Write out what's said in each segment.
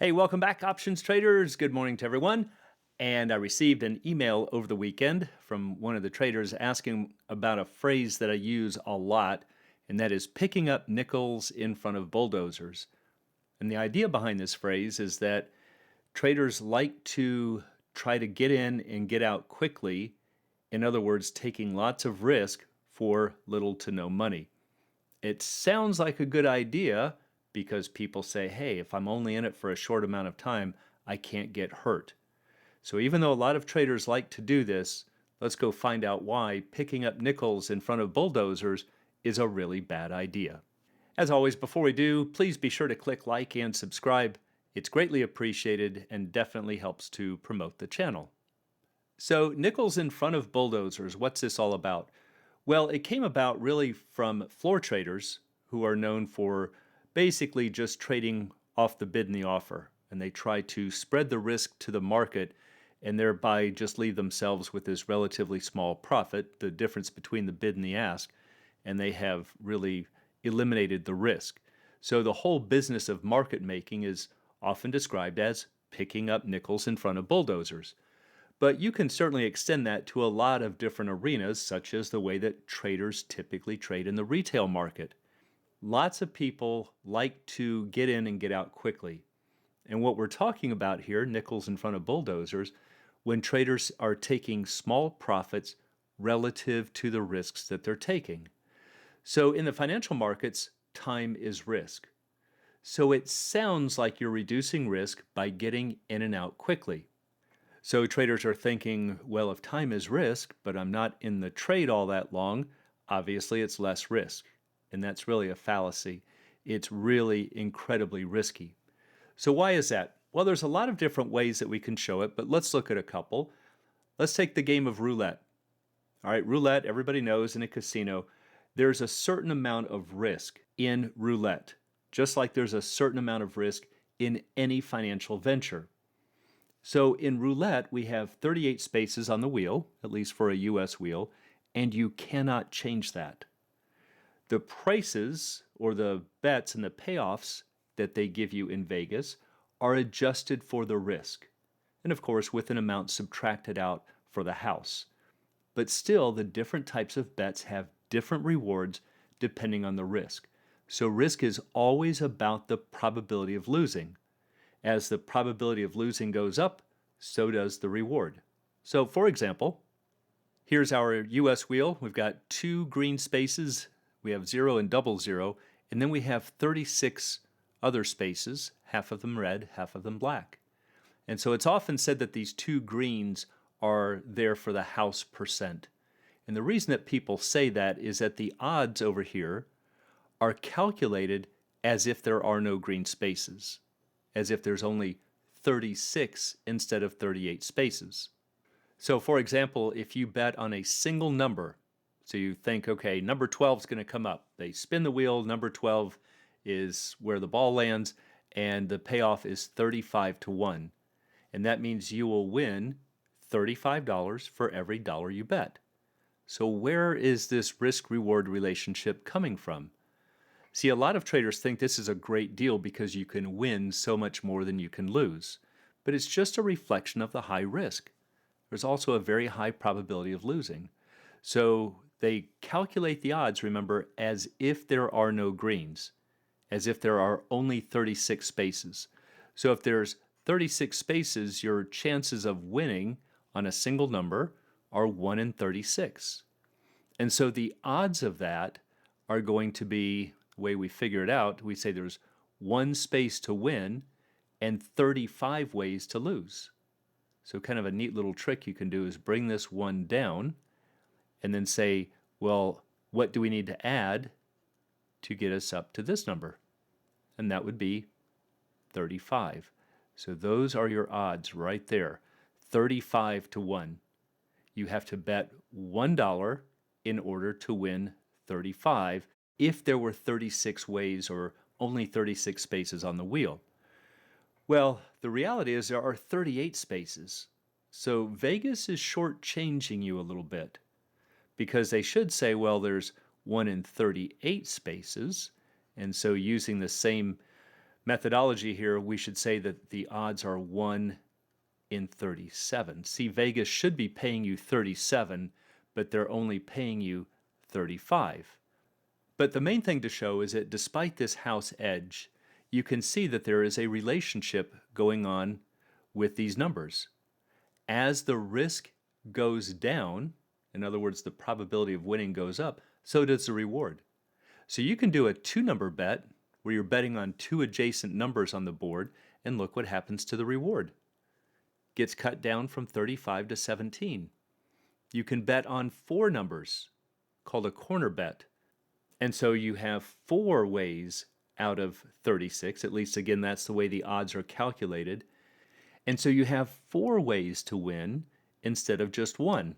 Hey, welcome back, options traders. Good morning to everyone. And I received an email over the weekend from one of the traders asking about a phrase that I use a lot, and that is picking up nickels in front of bulldozers. And the idea behind this phrase is that traders like to try to get in and get out quickly. In other words, taking lots of risk for little to no money. It sounds like a good idea because people say, hey, if I'm only in it for a short amount of time, I can't get hurt. So even though a lot of traders like to do this, let's go find out why picking up nickels in front of bulldozers is a really bad idea. As always, before we do, please be sure to click like and subscribe. It's greatly appreciated and definitely helps to promote the channel. So nickels in front of bulldozers, what's this all about? Well, it came about really from floor traders who are known for basically just trading off the bid and the offer. And they try to spread the risk to the market and thereby just leave themselves with this relatively small profit, the difference between the bid and the ask, and they have really eliminated the risk. So the whole business of market making is often described as picking up nickels in front of bulldozers. But you can certainly extend that to a lot of different arenas, such as the way that traders typically trade in the retail market. Lots of people like to get in and get out quickly. And what we're talking about here, nickels in front of bulldozers, when traders are taking small profits relative to the risks that they're taking. So in the financial markets, time is risk. So it sounds like you're reducing risk by getting in and out quickly. So traders are thinking, well, if time is risk, but I'm not in the trade all that long, obviously it's less risk. And that's really a fallacy. It's really incredibly risky. So why is that? Well, there's a lot of different ways that we can show it, but let's look at a couple. Let's take the game of roulette. All right, roulette, everybody knows in a casino, there's a certain amount of risk in roulette, just like there's a certain amount of risk in any financial venture. So in roulette, we have 38 spaces on the wheel, at least for a US wheel, and you cannot change that. The prices or the bets and the payoffs that they give you in Vegas are adjusted for the risk. And of course, with an amount subtracted out for the house. But still, the different types of bets have different rewards depending on the risk. So risk is always about the probability of losing. As the probability of losing goes up, so does the reward. So for example, here's our US wheel. We've got two green spaces. We have 0 and double 0. And then we have 36 other spaces, half of them red, half of them black. And so it's often said that these two greens are there for the house percent. And the reason that people say that is that the odds over here are calculated as if there are no green spaces, as if there's only 36 instead of 38 spaces. So for example, if you bet on a single number, so you think, okay, number 12 is going to come up. They spin the wheel, number 12 is where the ball lands, and the payoff is 35 to 1. And that means you will win $35 for every dollar you bet. So where is this risk-reward relationship coming from? See, a lot of traders think this is a great deal because you can win so much more than you can lose. But it's just a reflection of the high risk. There's also a very high probability of losing. So they calculate the odds, remember, as if there are no greens, as if there are only 36 spaces. So if there's 36 spaces, your chances of winning on a single number are 1 in 36. And so the odds of that are going to be, the way we figure it out, we say there's one space to win and 35 ways to lose. So kind of a neat little trick you can do is bring this one down and then say, well, what do we need to add to get us up to this number? And that would be 35. So those are your odds right there, 35 to 1. You have to bet $1 in order to win 35 if there were 36 ways or only 36 spaces on the wheel. Well, the reality is there are 38 spaces. So Vegas is shortchanging you a little bit because they should say, well, there's 1 in 38 spaces. And so using the same Methodology here, we should say that the odds are 1 in 37. See, Vegas should be paying you 37, but they're only paying you 35. But the main thing to show is that despite this house edge, you can see that there is a relationship going on with these numbers. As the risk goes down, in other words, the probability of winning goes up, so does the reward. So you can do a 2-number bet where you're betting on 2 adjacent numbers on the board, and look what happens to the reward. Gets cut down from 35 to 17. You can bet on 4 numbers, called a corner bet. And so you have 4 ways out of 36, at least again that's the way the odds are calculated. And so you have 4 ways to win instead of just 1.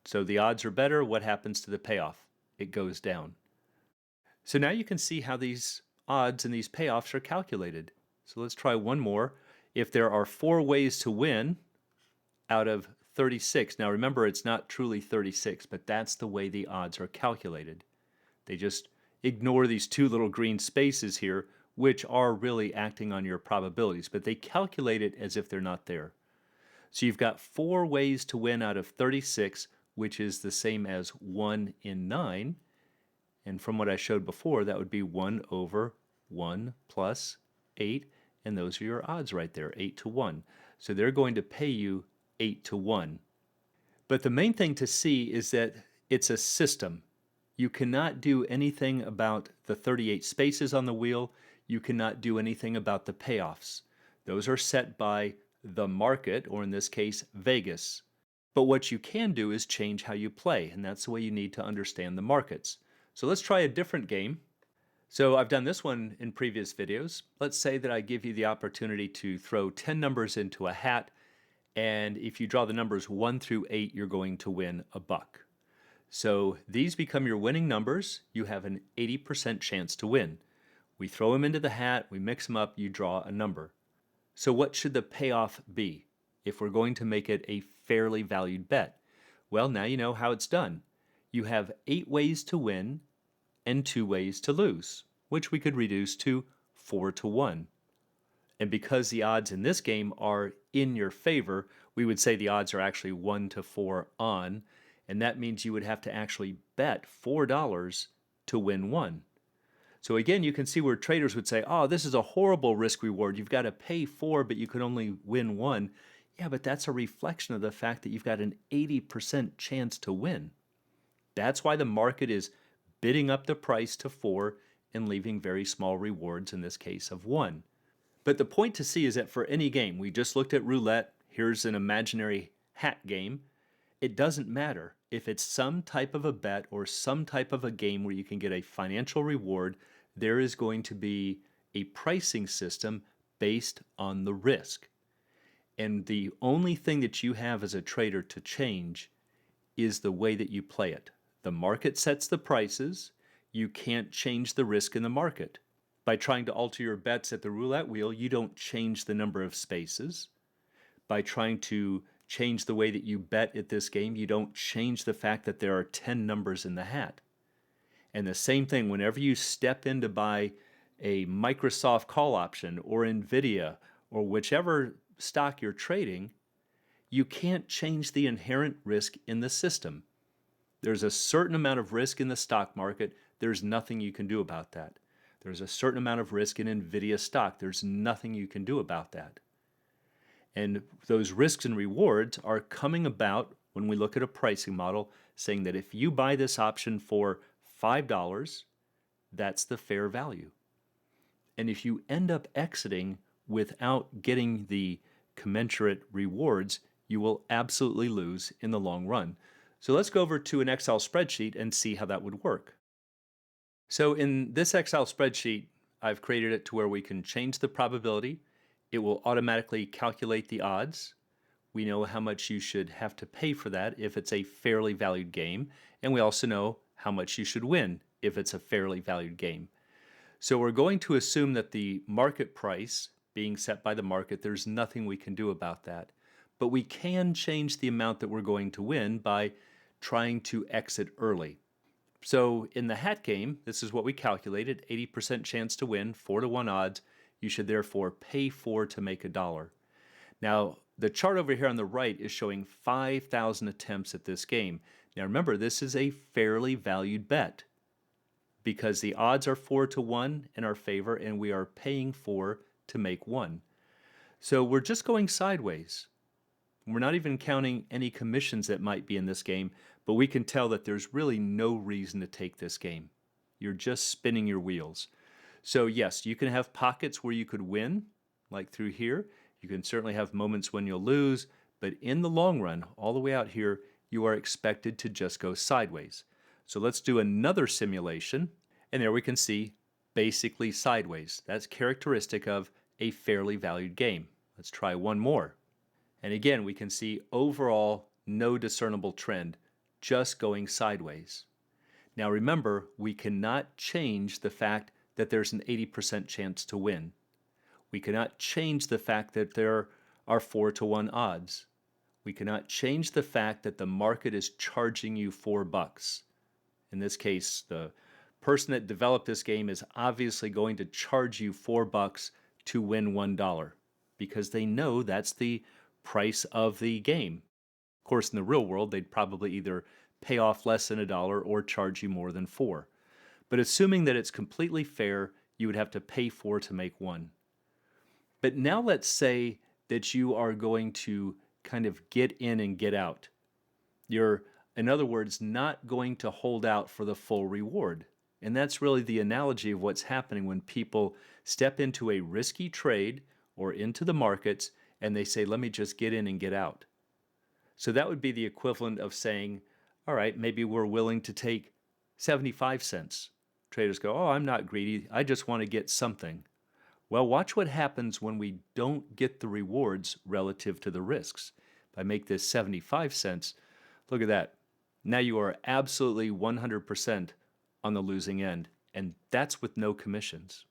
So the odds are better. What happens to the payoff? It goes down. So now you can see how these odds and these payoffs are calculated. So let's try one more. If there are 4 ways to win out of 36, now remember it's not truly 36, but that's the way the odds are calculated. They just ignore these 2 little green spaces here, which are really acting on your probabilities, but they calculate it as if they're not there. So you've got 4 ways to win out of 36, which is the same as 1 in 9. And from what I showed before, that would be 1 over 1 plus 8. And those are your odds right there, 8 to 1. So they're going to pay you 8 to 1. But the main thing to see is that it's a system. You cannot do anything about the 38 spaces on the wheel. You cannot do anything about the payoffs. Those are set by the market, or in this case, Vegas. But what you can do is change how you play, and that's the way you need to understand the markets. So let's try a different game. So I've done this one in previous videos. Let's say that I give you the opportunity to throw 10 numbers into a hat, and if you draw the numbers 1 through 8, you're going to win $1. So these become your winning numbers. You have an 80% chance to win. We throw them into the hat, we mix them up, you draw a number. So what should the payoff be if we're going to make it a fairly valued bet? Well, now you know how it's done. You have 8 ways to win and 2 ways to lose, which we could reduce to 4 to 1. And because the odds in this game are in your favor, we would say the odds are actually 1 to 4 on, and that means you would have to actually bet $4 to win 1. So again, you can see where traders would say, oh, this is a horrible risk reward. You've got to pay 4, but you could only win 1. Yeah, but that's a reflection of the fact that you've got an 80% chance to win. That's why the market is bidding up the price to 4 and leaving very small rewards, in this case of 1. But the point to see is that for any game, we just looked at roulette, here's an imaginary hat game, it doesn't matter. If it's some type of a bet or some type of a game where you can get a financial reward, there is going to be a pricing system based on the risk. And the only thing that you have as a trader to change is the way that you play it. The market sets the prices. You can't change the risk in the market. By trying to alter your bets at the roulette wheel, you don't change the number of spaces. By trying to change the way that you bet at this game, you don't change the fact that there are 10 numbers in the hat. And the same thing, whenever you step in to buy a Microsoft call option or Nvidia or whichever stock you're trading, you can't change the inherent risk in the system. There's a certain amount of risk in the stock market. There's nothing you can do about that. There's a certain amount of risk in Nvidia stock. There's nothing you can do about that. And those risks and rewards are coming about when we look at a pricing model saying that if you buy this option for $5, that's the fair value. And if you end up exiting without getting the commensurate rewards, you will absolutely lose in the long run. So let's go over to an Excel spreadsheet and see how that would work. So in this Excel spreadsheet, I've created it to where we can change the probability. It will automatically calculate the odds. We know how much you should have to pay for that if it's a fairly valued game, and we also know how much you should win if it's a fairly valued game. So we're going to assume that the market price being set by the market, there's nothing we can do about that. But we can change the amount that we're going to win by trying to exit early. So in the hat game, this is what we calculated, 80% chance to win, 4 to 1 odds. You should therefore pay 4 to make a dollar. Now, the chart over here on the right is showing 5,000 attempts at this game. Now remember, this is a fairly valued bet because the odds are 4 to 1 in our favor and we are paying 4 to make 1. So we're just going sideways. We're not even counting any commissions that might be in this game, but we can tell that there's really no reason to take this game. You're just spinning your wheels. So yes, you can have pockets where you could win, like through here. You can certainly have moments when you'll lose, but in the long run, all the way out here, you are expected to just go sideways. So let's do another simulation, and there we can see basically sideways. That's characteristic of a fairly valued game. Let's try one more. And again, we can see overall no discernible trend, just going sideways. Now remember, we cannot change the fact that there's an 80% chance to win. We cannot change the fact that there are 4 to 1 odds. We cannot change the fact that the market is charging you $4. In this case, the person that developed this game is obviously going to charge you $4 to win $1 because they know that's the price of the game. Of course, in the real world, they'd probably either pay off less than $1 or charge you more than 4. But assuming that it's completely fair, you would have to pay 4 to make 1. But now let's say that you are going to kind of get in and get out. You're, in other words, not going to hold out for the full reward. And that's really the analogy of what's happening when people step into a risky trade or into the markets and they say, let me just get in and get out. So that would be the equivalent of saying, all right, maybe we're willing to take 75 cents. Traders go, oh, I'm not greedy. I just want to get something. Well, watch what happens when we don't get the rewards relative to the risks. If I make this 75 cents, look at that. Now you are absolutely 100% on the losing end, and that's with no commissions.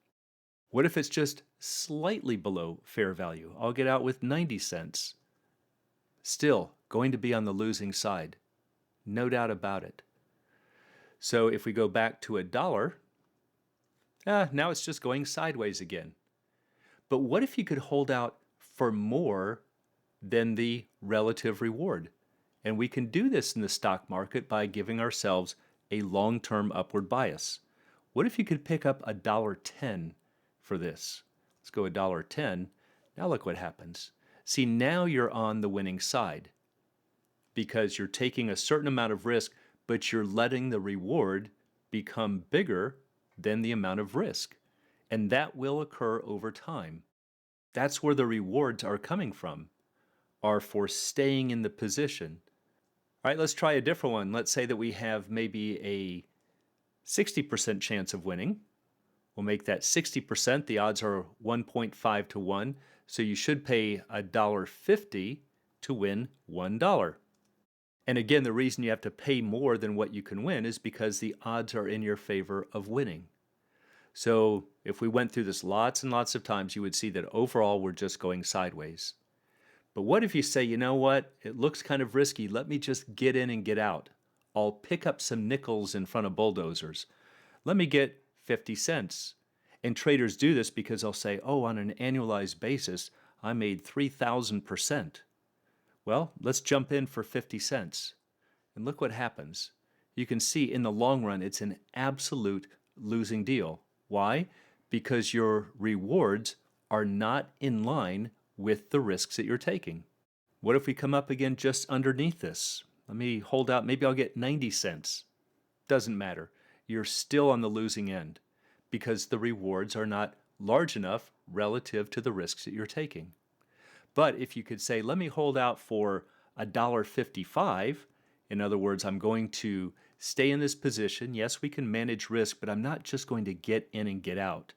What if it's just slightly below fair value? I'll get out with 90 cents. Still going to be on the losing side. No doubt about it. So if we go back to $1, now it's just going sideways again. But what if you could hold out for more than the relative reward? And we can do this in the stock market by giving ourselves a long-term upward bias. What if you could pick up $1.10 for this? Let's go $1.10. Now look what happens. See, now you're on the winning side because you're taking a certain amount of risk, but you're letting the reward become bigger than the amount of risk. And that will occur over time. That's where the rewards are coming from, are for staying in the position. All right, let's try a different one. Let's say that we have maybe a 60% chance of winning. We'll make that 60%. The odds are 1.5 to 1. So you should pay $1.50 to win $1. And again, the reason you have to pay more than what you can win is because the odds are in your favor of winning. So if we went through this lots and lots of times, you would see that overall we're just going sideways. But what if you say, you know what, it looks kind of risky, let me just get in and get out. I'll pick up some nickels in front of bulldozers. Let me get 50 cents. And traders do this because they'll say, oh, on an annualized basis, I made 3,000%. Well, let's jump in for 50 cents. And look what happens. You can see in the long run, it's an absolute losing deal. Why? Because your rewards are not in line with the risks that you're taking. What if we come up again just underneath this? Let me hold out, maybe I'll get 90 cents. Doesn't matter. You're still on the losing end because the rewards are not large enough relative to the risks that you're taking. But if you could say, let me hold out for $1.55, in other words, I'm going to stay in this position. Yes, we can manage risk, but I'm not just going to get in and get out.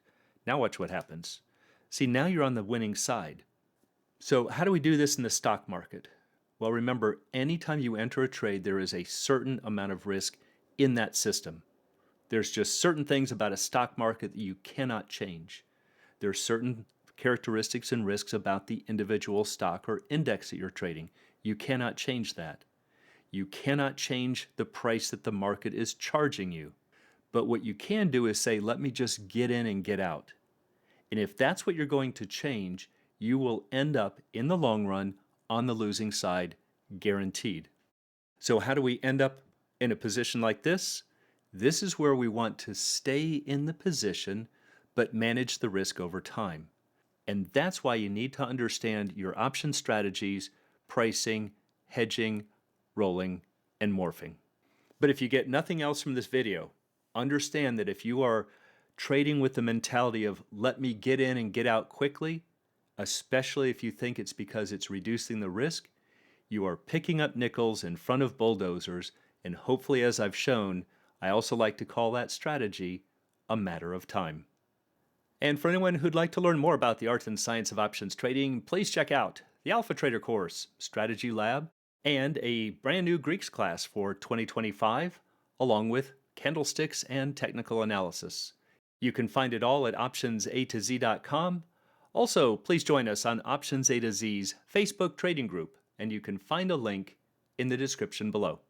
Now watch what happens. See, now you're on the winning side. So how do we do this in the stock market? Well, remember, anytime you enter a trade, there is a certain amount of risk in that system. There's just certain things about a stock market that you cannot change. There are certain characteristics and risks about the individual stock or index that you're trading. You cannot change that. You cannot change the price that the market is charging you. But what you can do is say, let me just get in and get out. And if that's what you're going to change, you will end up in the long run on the losing side, guaranteed. So, how do we end up in a position like this? This is where we want to stay in the position but manage the risk over time. And that's why you need to understand your option strategies, pricing, hedging, rolling, and morphing. But if you get nothing else from this video, understand that if you are trading with the mentality of let me get in and get out quickly, especially if you think it's because it's reducing the risk, you are picking up nickels in front of bulldozers, and hopefully, as I've shown, I also like to call that strategy a matter of time. And for anyone who'd like to learn more about the art and science of options trading, please check out the Alpha Trader course, Strategy Lab, and a brand new Greeks class for 2025, along with candlesticks and technical analysis. You can find it all at optionsatoz.com. Also, please join us on Options A to Z's Facebook trading group, and you can find a link in the description below.